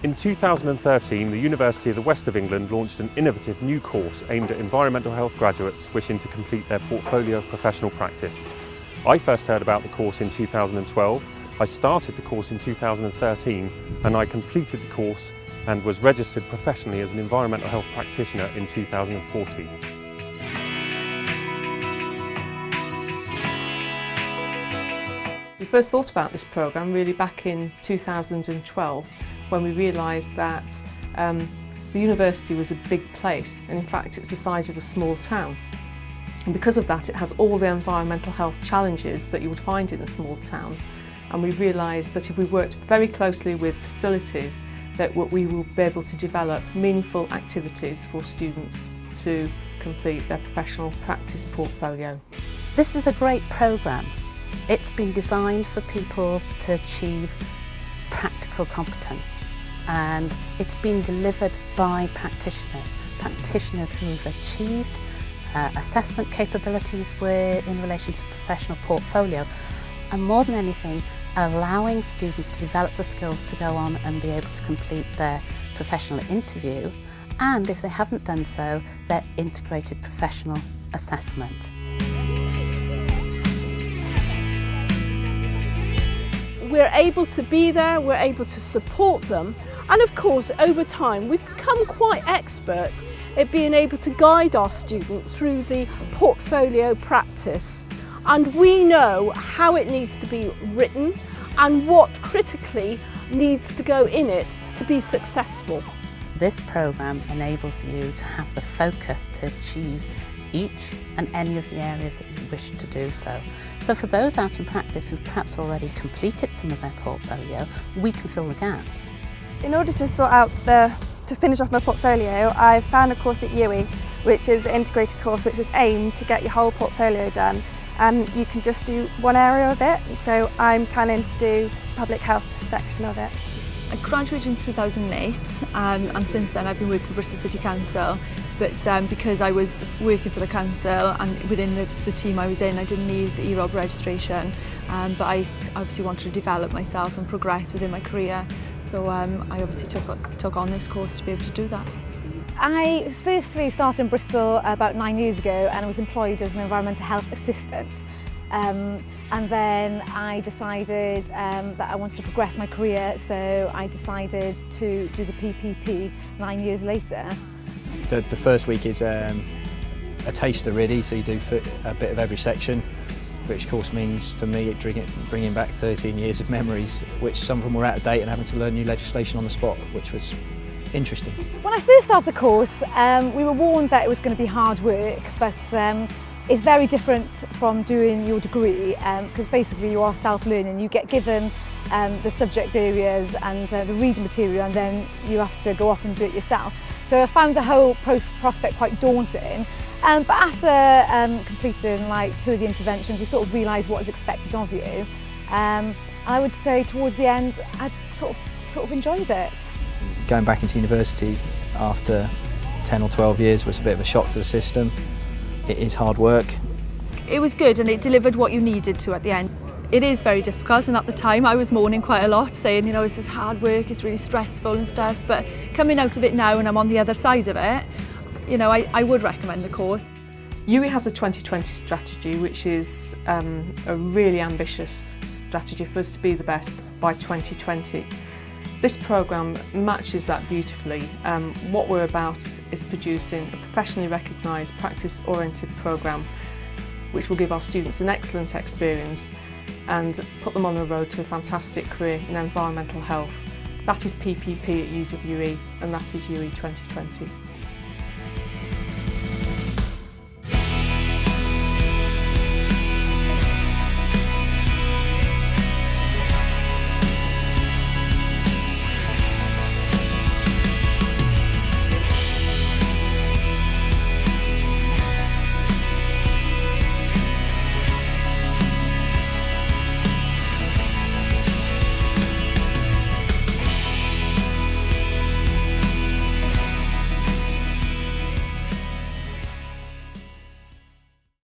In 2013, the University of the West of England launched an innovative new course aimed at environmental health graduates wishing to complete their portfolio of professional practice. I first heard about the course in 2012, I started the course in 2013, and I completed the course and was registered professionally as an environmental health practitioner in 2014. We first thought about this programme really back in 2012 when we realised that the university was a big place, and in fact it's the size of a small town. And because of that, it has all the environmental health challenges that you would find in a small town. And we realised that if we worked very closely with facilities, that we will be able to develop meaningful activities for students to complete their professional practice portfolio. This is a great programme. It's been designed for people to achieve practical competence, and it's been delivered by practitioners who've achieved assessment capabilities in relation to professional portfolio, and more than anything, allowing students to develop the skills to go on and be able to complete their professional interview, and if they haven't done so, their integrated professional assessment. We're able to be there, we're able to support them, and of course over time we've become quite expert at being able to guide our students through the portfolio practice, and we know how it needs to be written and what critically needs to go in it to be successful. This programme enables you to have the focus to achieve each and any of the areas that you wish to do so. So for those out in practice who've perhaps already completed some of their portfolio, we can fill the gaps. In order to to finish off my portfolio, I've found a course at UWE, which is an integrated course which is aimed to get your whole portfolio done, and you can just do one area of it, so I'm planning to do public health section of it. I graduated in 2008 and since then I've been working for Bristol City Council, but because I was working for the council and within the team I was in, I didn't need the EROB registration, but I obviously wanted to develop myself and progress within my career, so I obviously took on this course to be able to do that. I firstly started in Bristol about 9 years ago, and I was employed as an environmental health assistant. And then I decided that I wanted to progress my career, so I decided to do the PPP 9 years later. The first week is a taster really, so you do a bit of every section, which of course means for me bringing back 13 years of memories, which some of them were out of date, and having to learn new legislation on the spot, which was interesting. When I first started the course, we were warned that it was going to be hard work, but it's very different from doing your degree, because basically you are self-learning. You get given the subject areas and the reading material, and then you have to go off and do it yourself. So I found the whole prospect quite daunting, but after completing like 2 of the interventions, you sort of realise what is expected of you. I would say towards the end, I sort of enjoyed it. Going back into university after 10 or 12 years was a bit of a shock to the system. It is hard work. It was good and it delivered what you needed to at the end. It is very difficult, and at the time I was moaning quite a lot, saying, you know, it's just hard work, it's really stressful and stuff, but coming out of it now and I'm on the other side of it, you know, I would recommend the course. UWE has a 2020 strategy, which is a really ambitious strategy for us to be the best by 2020. This programme matches that beautifully. What we're about is producing a professionally recognised, practice-oriented programme which will give our students an excellent experience and put them on the road to a fantastic career in environmental health. That is PPP at UWE, and that is UWE 2020.